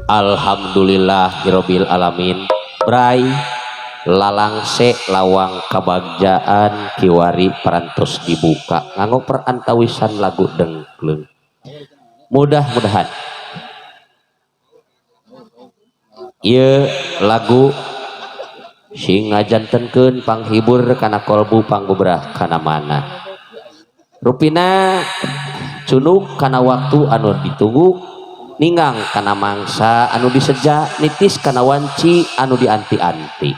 Alhamdulillahirabbil alamin. Bray lalangse lawang kabagjaan kiwari parantos dibuka nganggo perantawisan lagu dengkleng. Mudah-mudahan ieu lagu sing ngajantenkeun panghibur kana kolbu panggubrah kana mana rupina cunug kana waktu anu ditunggu, ninggang kana mangsa anu diseja, nitis kana wanci anu dianti-anti.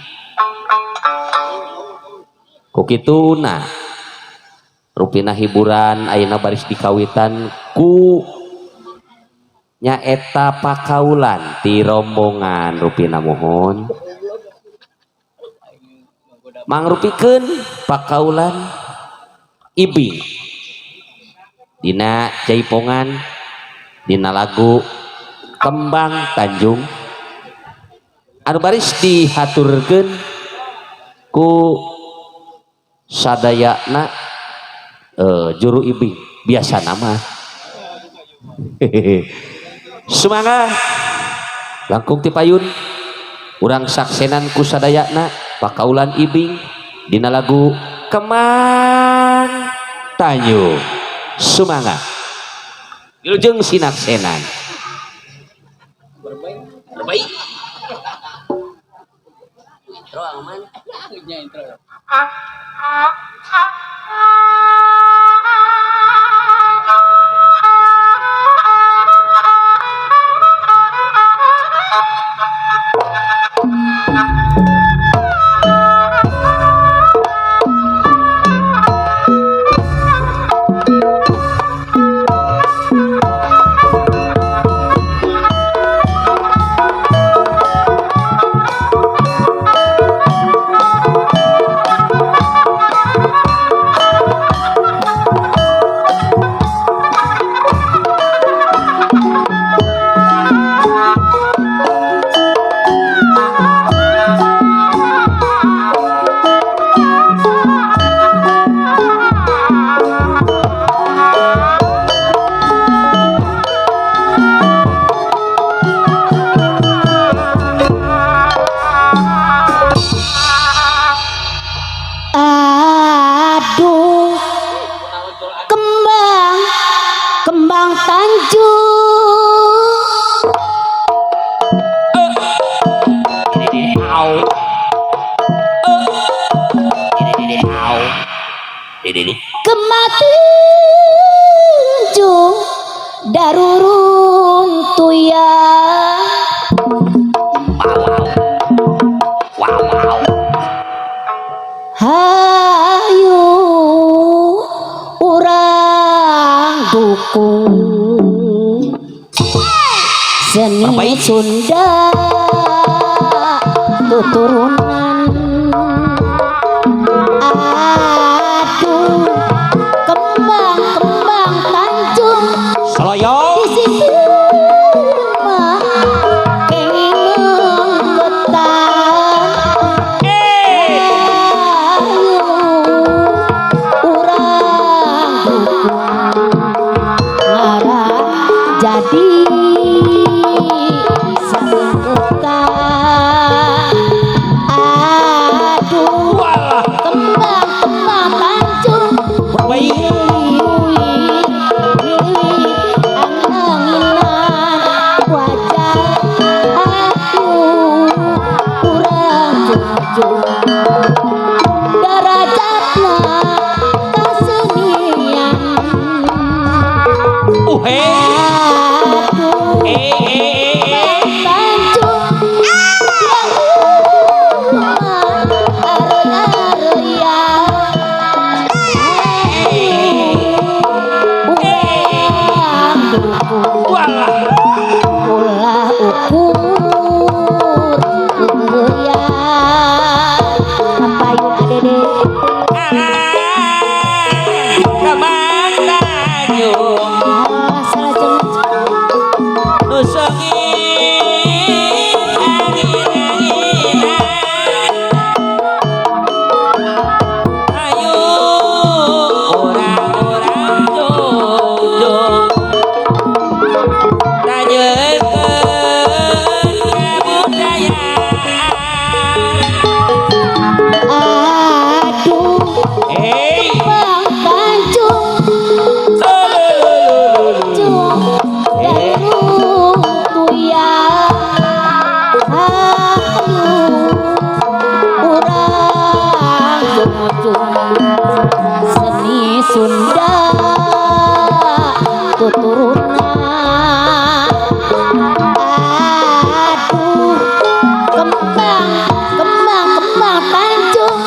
Kukituna rupina hiburan ayeuna baris dikawitan ku nyaeta pakaulan ti rombongan rupina mohon mangrupikeun pakaulan Ibing dina Jaipongan dina lagu Kembang Tanjung anu baris dihaturkeun ku sadayana juru ibing biasa nama semangat langkung ti payun urang saksenan ku sadayana pakaulan ibing dina lagu Kembang Tanjung semangat wilujeng sinaksenan berbaik intro aman intro Kembang Tanjung Kematunjung darurun tuya hayu urang dukung seni Sunda tuturunan aduh kembang Tanjung Saloyo di situ mah kenging menggetan ayu urang dukung ngarah jadi sambutan aduh kembang Tanjung angin-anginan wajah aku urang junjung derajatna kasenian aduh Tanjung yang ulah ukur ya apa yuk adede Kembang Tanjung salah jeneng nusengin angin-anginan ayo orang-orang junjung tanyakeun kebudayaan aduh Kembang Tanjung darurun tuya aduh urang junjung seni Sunda tuturunan aduh kembang Tanjung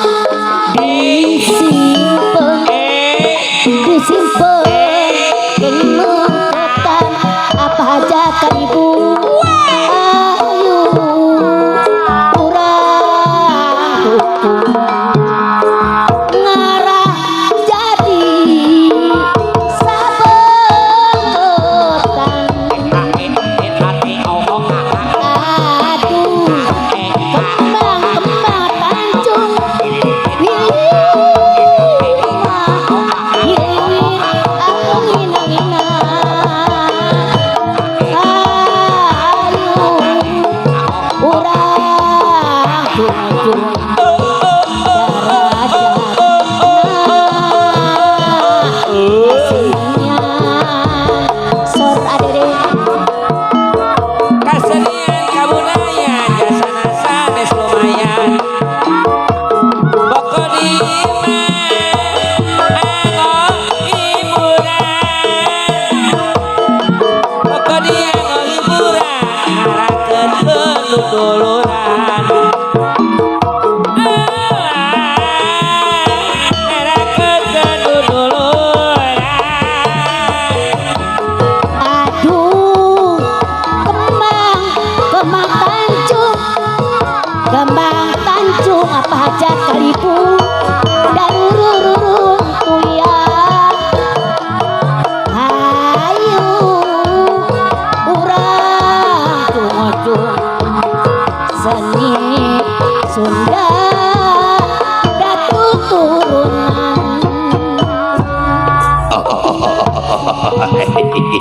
disimpen kenging menggetan apa aja kan ibu ayu urang dukung ngarah jadi Kasenian kabudayan jasana sanes lumayan. Pokoknya anggo hiburan. Pokoknya anggo hiburan. Ngarakeun tutuluran. Ngarakeun tutuluran. Aduh, kembang tancung apa hajat kalibu dan urururun tuya. Ayo urang cung-cung seni Sunda datu turunan.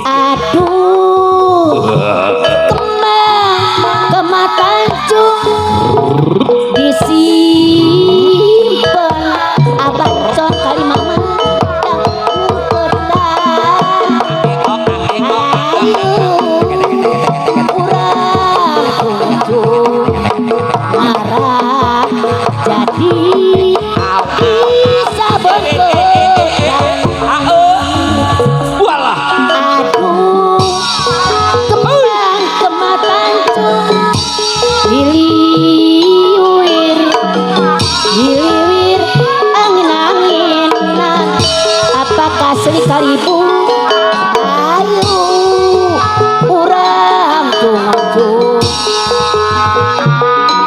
Aduh, kembang tancung disimpen abang con kali mama dan umpetan. Ayo urang kunjung marah jadi bisa berperan. Walah. Aduh, kembang tancung diliwir angin-anginan apakah seli kalibu. Ayo urang cung-cung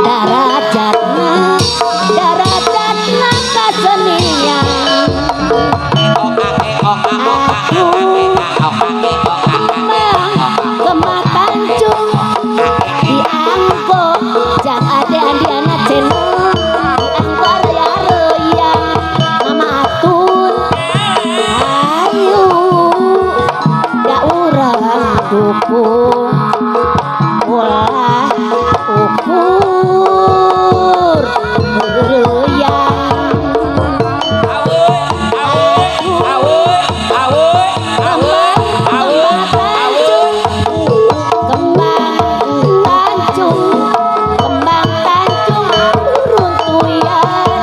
darajatna kasenian. Kembang tancung dianggo jang ade andiana cenah dianggo raya-raya mama atur. Ayo da urang dukung ulah ukur beureuyan. Kembang tancung urun tuyan.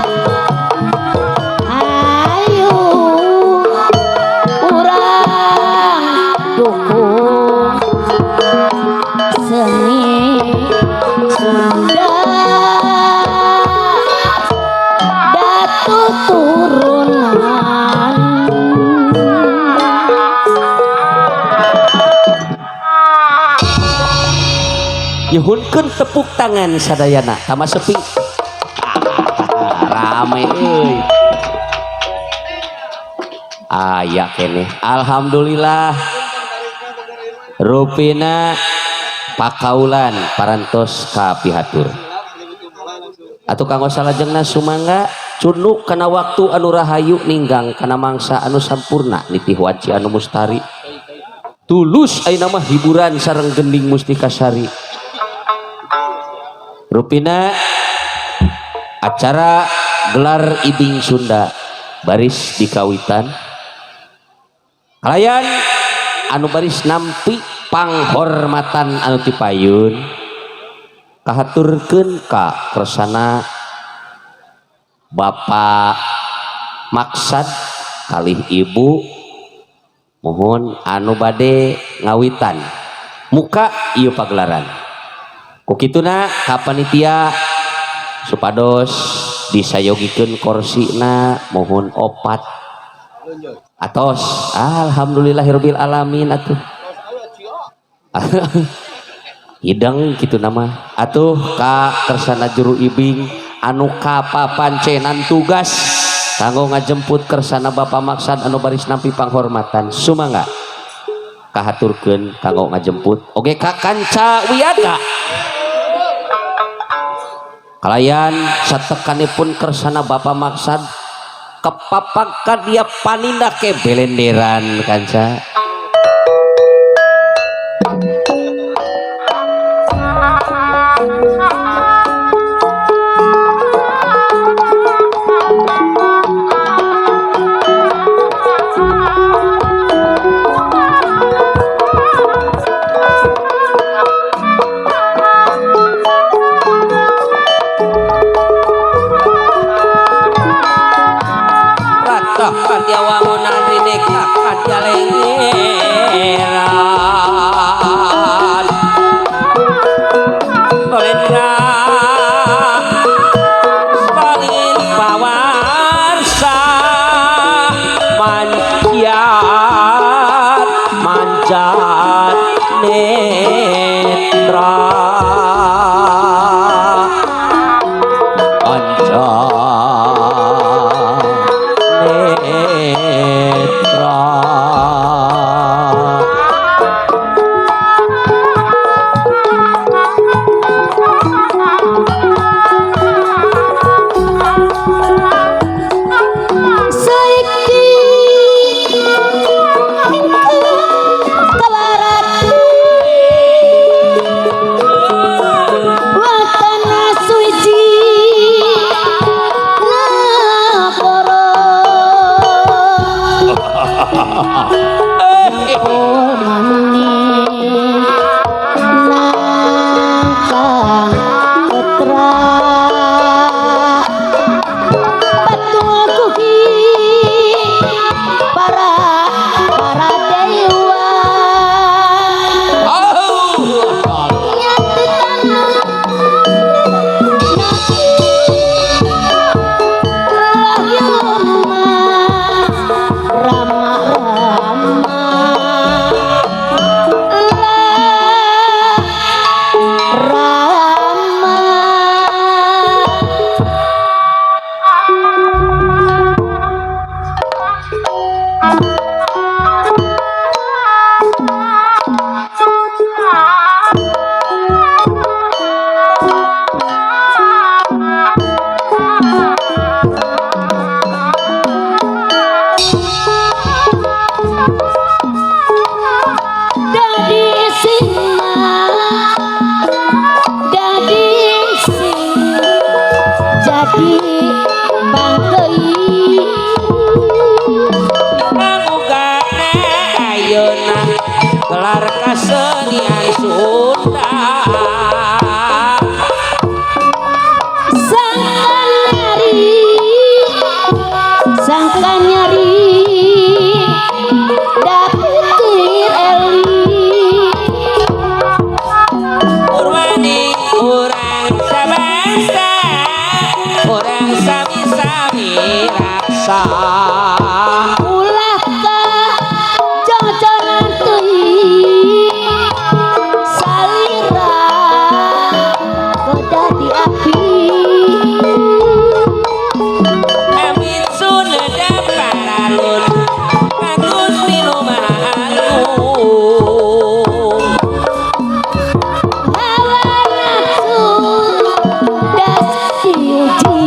Ayo urang dukung seni Sunda datu turunan. Nyuhunkeun tepuk tangan sadayana tama sepi. Rame euy. Aya keneh. Alhamdulillah. Rupina pakaulan parantos ka pihatur. Atuh kanggo salajengna sumangga cunduk kana waktu anu rahayu ninggang kana mangsa anu sampurna nitih waci anu mustari. Tulus ayeuna mah hiburan sareng gending mustikasari. Rupina acara gelar Ibing Sunda baris dikawitan kalayan anu baris nampi panghormatan anu tipayun kahaturkeun ka kersana Bapak Maksad kalih Ibu mohon anu bade ngawitan muka ieu pagelaran. Kukituna ka panitia supados disayogikeun korsina mohon opat atos. Alhamdulillahirabbil alamin atuh. Hidang kitu nama atuh ka kersana juru ibing anu kapapancenan tugas kanggo ngajemput kersana Bapak Maksad anu baris nampi panghormatan sumangga kahaturkeun kanggo ngajemput oge ka kanca wiyaga kalayan satekanipun kersana Bapak Maksad kepapakan dia paninda ke belenderan kanca. Dia wangunan rinek dia lengeran Kolendra Stalin pawarsa manjat netra gelar kesenian Sunda sangka nyari dapetir Eli Purwani orang sabangsa orang sami-sami raksa ulah ka jojonan teuing salira goda di api Amin Sunda paralun kagus minuman agung hawa nafsu das diuji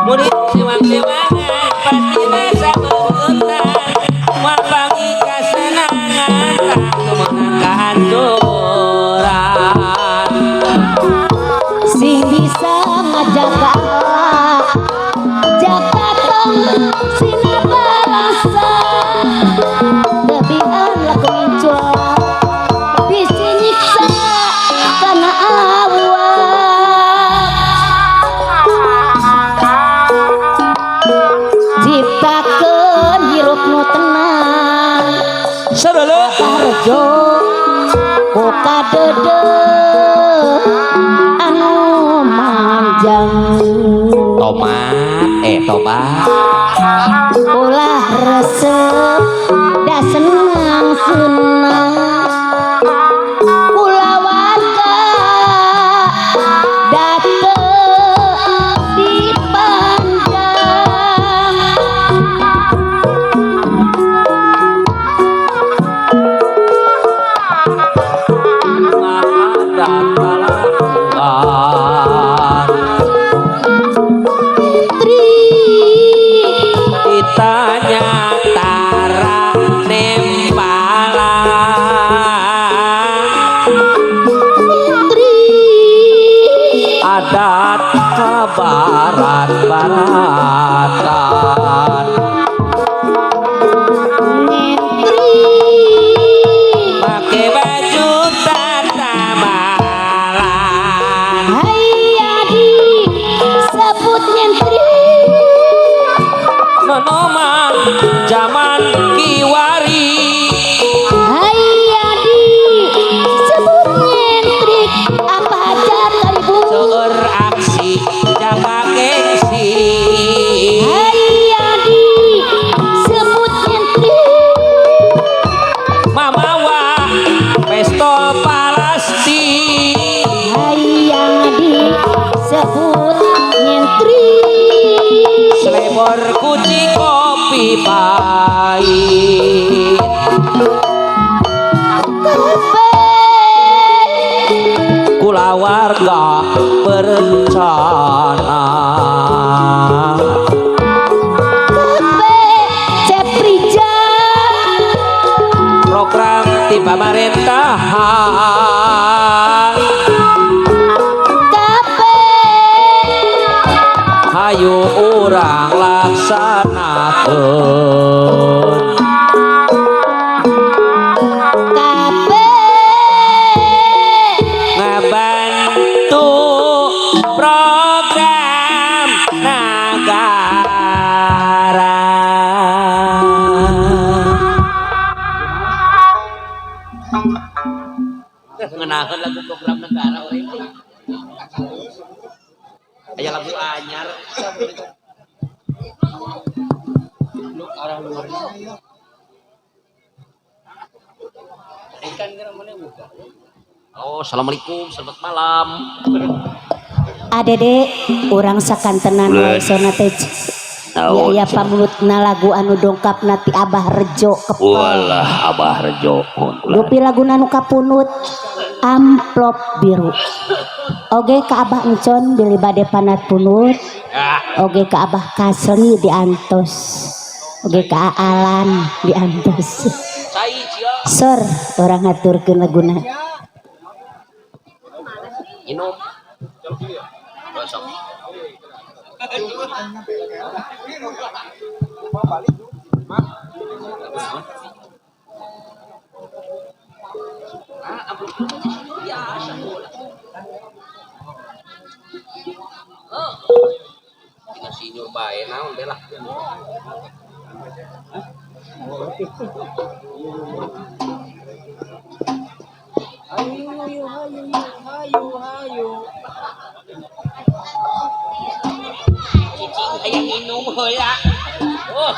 murid sewang-sewangan pasti masa beruntung mapangi kesenangan tak menang kehancuran sing bisa ngajaga jaga tong sinabalasa debian laku incul bisi nyiksa kana awak ciptakeun hirup nu tenang Sabalo Tarjo koka dede anu manjang tobat ulah resep da senang Nyentri adat kabarat-baratan Nyentri make baju tata malan Hai adik sebut nyentri nonoman zaman kiwari Hai adik sebut nyentrik apa aja kalibu seueur aksi jaga gengsi Hai adik sebut nyentrik mamawa pesto palasti Hai adik sebut nyentrik selebor kuci kopi pahit kafe kula warga berencana kafe ceprija program di pemerintahan kafe hayu urang laksanakeun kafe ngabantu program negara ngenakeun lagu program negara orang itu aya lagu anyar Oh, assalamualaikum, selamat malam. adede orang sakantenan wae sona teh ya pamulutna lagu anu dongkap nati Abah Rejo kepel walah Abah Rejo dupi laguna nu kapunut amplop biru oge ka Abah Encon bili bade panat punut oge ka Abah Kasli diantos oge ka Alan diantos sor orang ngaturkeun laguna Inum. Tinggal sinyur bae naon teh lah. Cicing aya minum heula. Oh.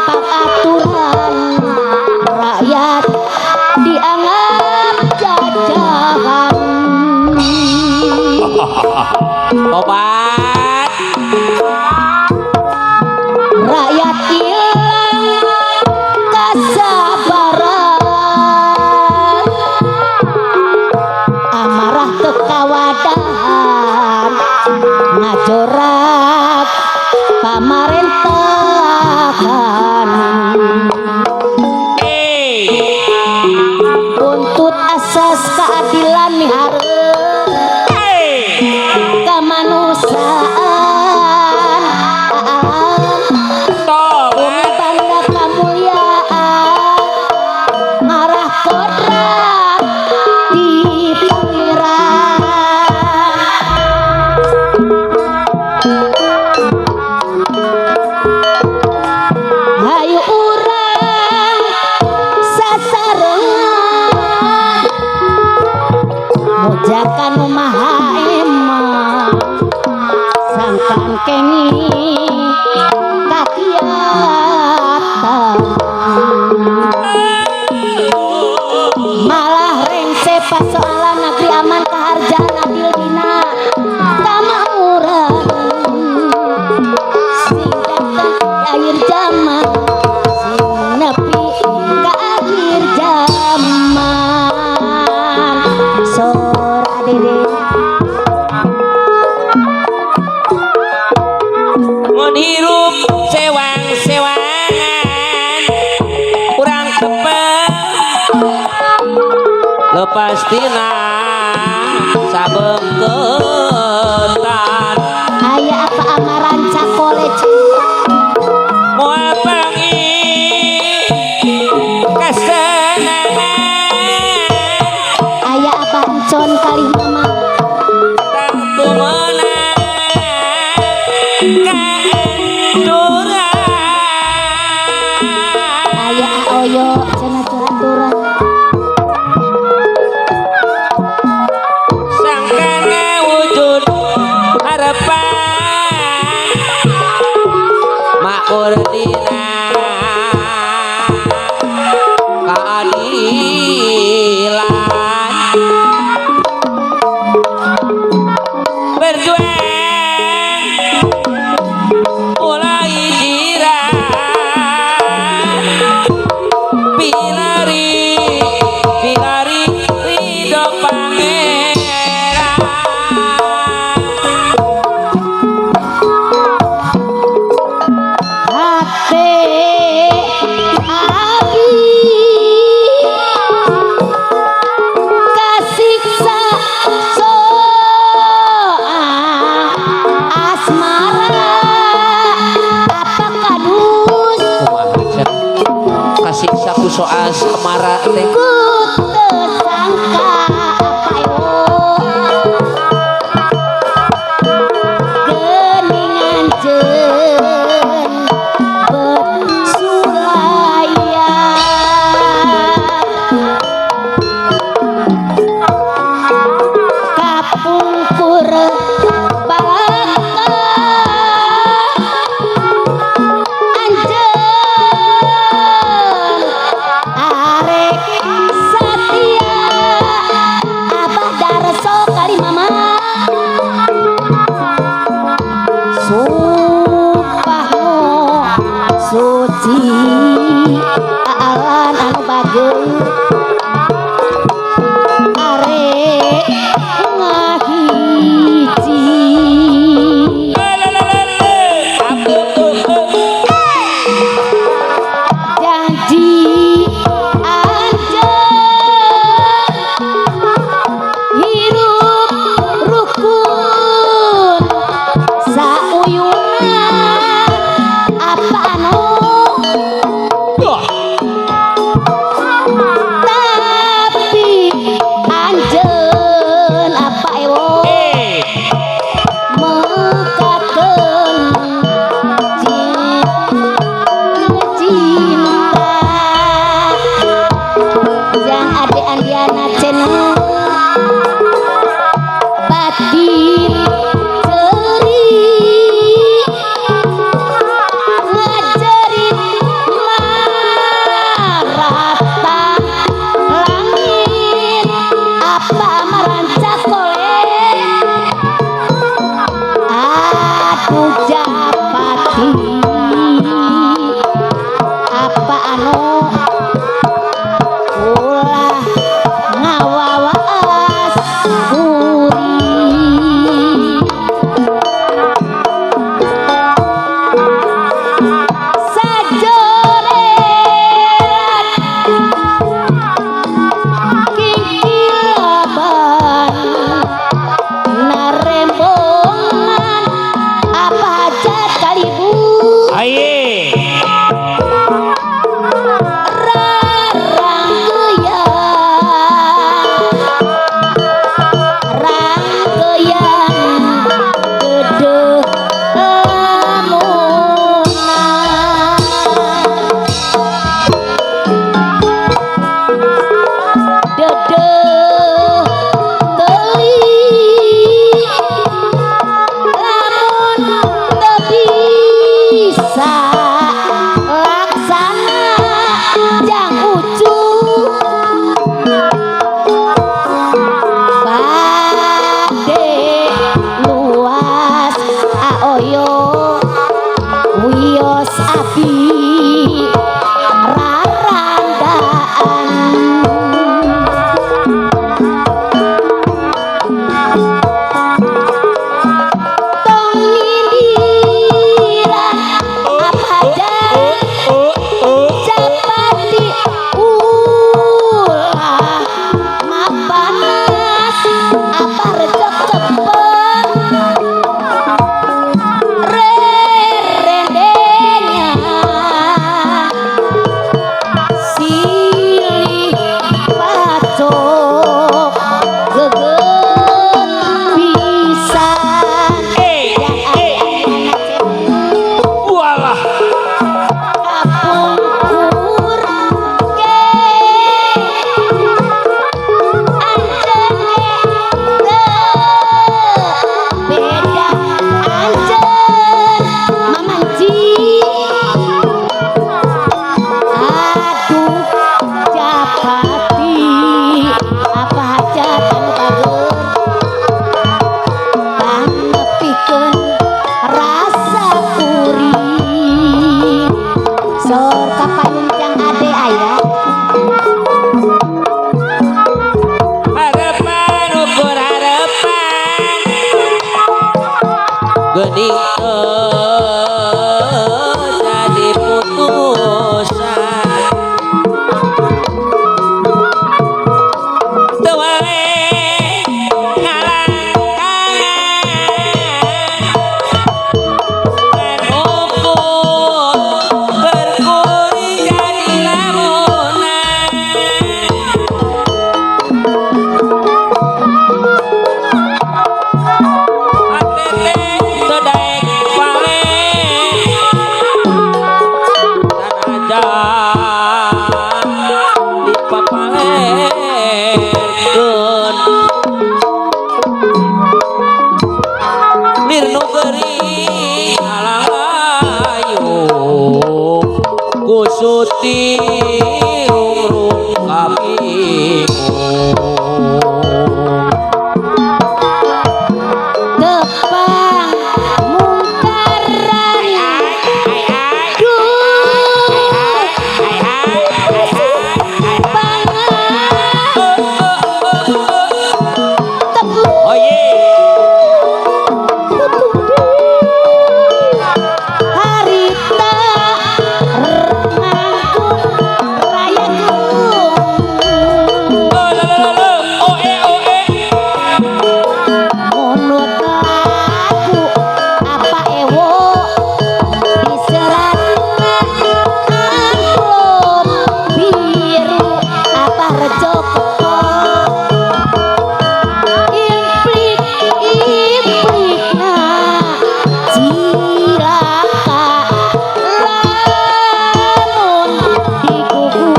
tanpa aturan rakyat dianggap jajahan. Obat Rakyat hilang kesabaran, amarah tekawadahan ngajorak pamerintahan. Buntut asas keadilan mihareup kemanusiaan, bumi bangga kemuliaan, marah kodrat di pangeran. Hayu urang sasarengan mojakan umaha emang sangkan kenging kakiatan, malah rengse pasoalan negeri aman kaharjaan adil dina kamakmuran sing datang di akhir zaman sing nepi ka akhir zaman. Sor adede mun hirup sewang-sewangan kurang tepeng lepas tina sabengketan aya apa amaran cakolej moal pengi kesenangan aya apa encon kali mama tang tumenang kaanduran aya aoyo cenah curan-curan sangkan ngawujud harapan makmur dina keadilan berjuang mulai jiran pilari pilari ridho pangeran hate agi kasiksa soal asmara apa kadus kumaha kasih saku soal semara teh ku tersangka apa yo geningan jen bersulaya kapungkur balaka anjeun arek satia abah darso kali mama sumpahmu suci alan anu bageus arek ngahiji janji anjeun hirup rukun sauyungan apa anu sor kapayun jang ade aya. Harapan ukur harapan geuning jadi putusan teu wae ngalangkangan ukur berkuring jadi lamunan atete sedaek pale sanajan dipapalerkeun lir nu geuring alang ayu kusuti urung kabingung Tepang mungkaran oh harita renangkun rayaku munut laku apa ewo diseratna amplop biru apa rejo implikna cilaka lamun digugur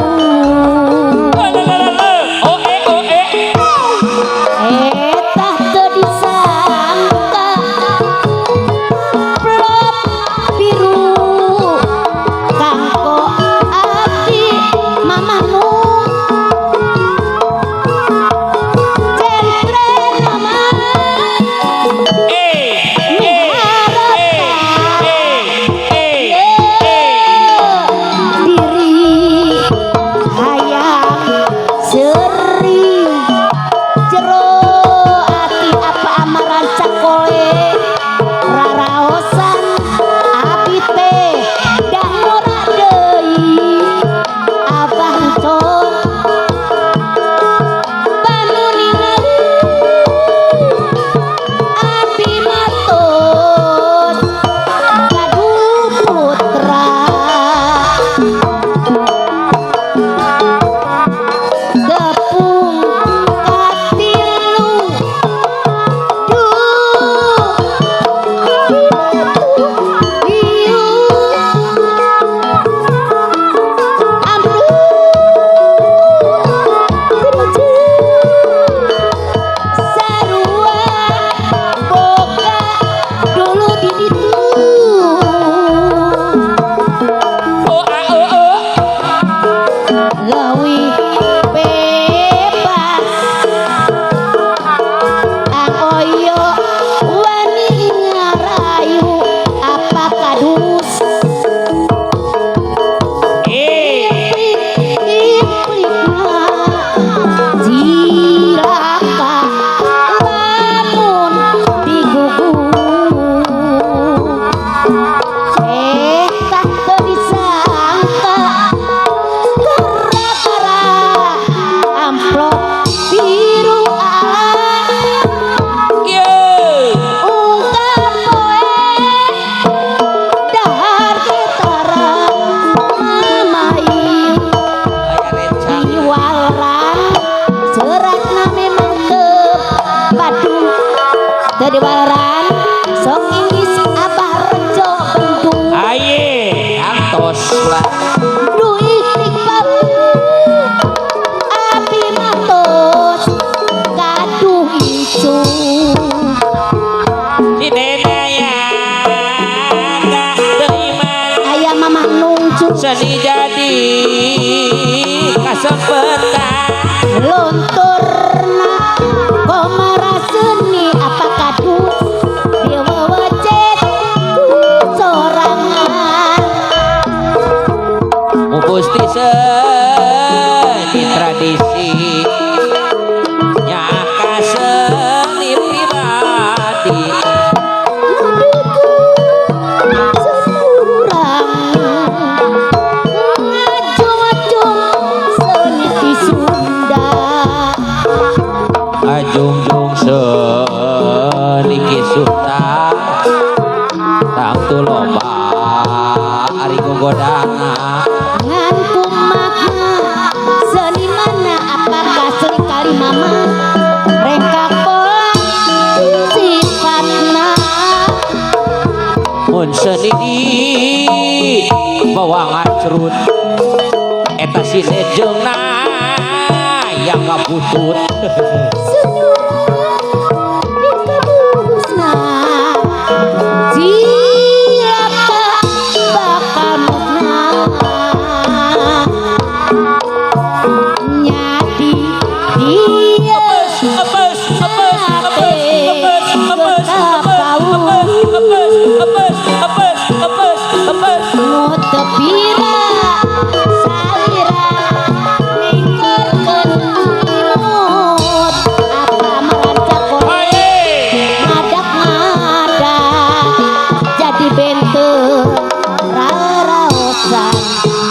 eta teu disangka plop biru kanggo abdi mamanung centre nama diri hayang seri jero ati apa amaran cakole raraosan abi teh dah ora deui abah con banu ningali abi matos gaduh putra gepung katilu diu sarua boga dulu di ditu leuwih bebas aoyo wani ngarayu apa kadus implikna cilaka lamun digugur tak teu disangka gara-gara amplop biru alang ungkap poe dahar getaran mamayu diwalran seratna memang badung teu diwalran sok ingis abah rejo bendung antos lah duh istighfar abi matos gaduh icu di denayang gak teriman aya mamah nungcu seni jadi kasempetan lunturna komara seni apa kadus dewa wajib sorangan Gusti seni tradisi nyaka seni pribadi ajung-jung seni kisunda tang tu loba ari gogodana ngantu makna seni mana apakah seni kali mama rengka pola sifatna mun seni di bawangan cerut eta sinejengna yang kabutut Busna siapa bakal musna nyadi dia Mutepira salira ningkerkeun imut apa merancak ngadak-ngadak jadi benteu raraosan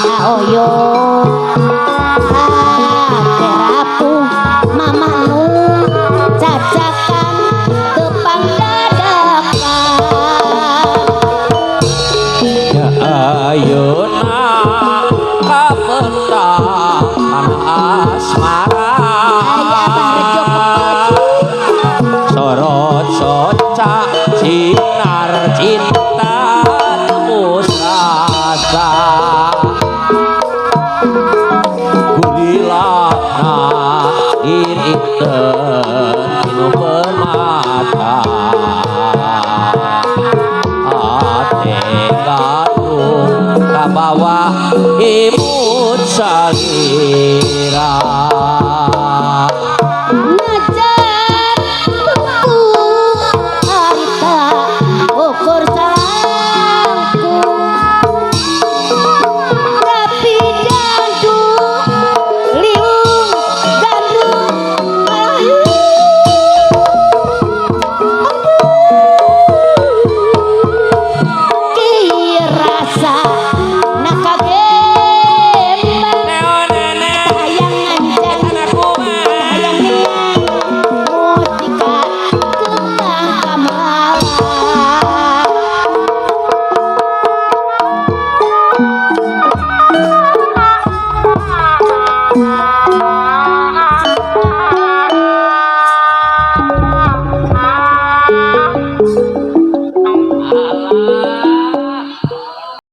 aoyo terapuh mama nu cacakan tepang dadakan ya ayeuna kapentang asmara aya Abah Rejo sorot soca sinar cinta tembus rasa gulilana diri tinu permata ate gadung kabawa imut salira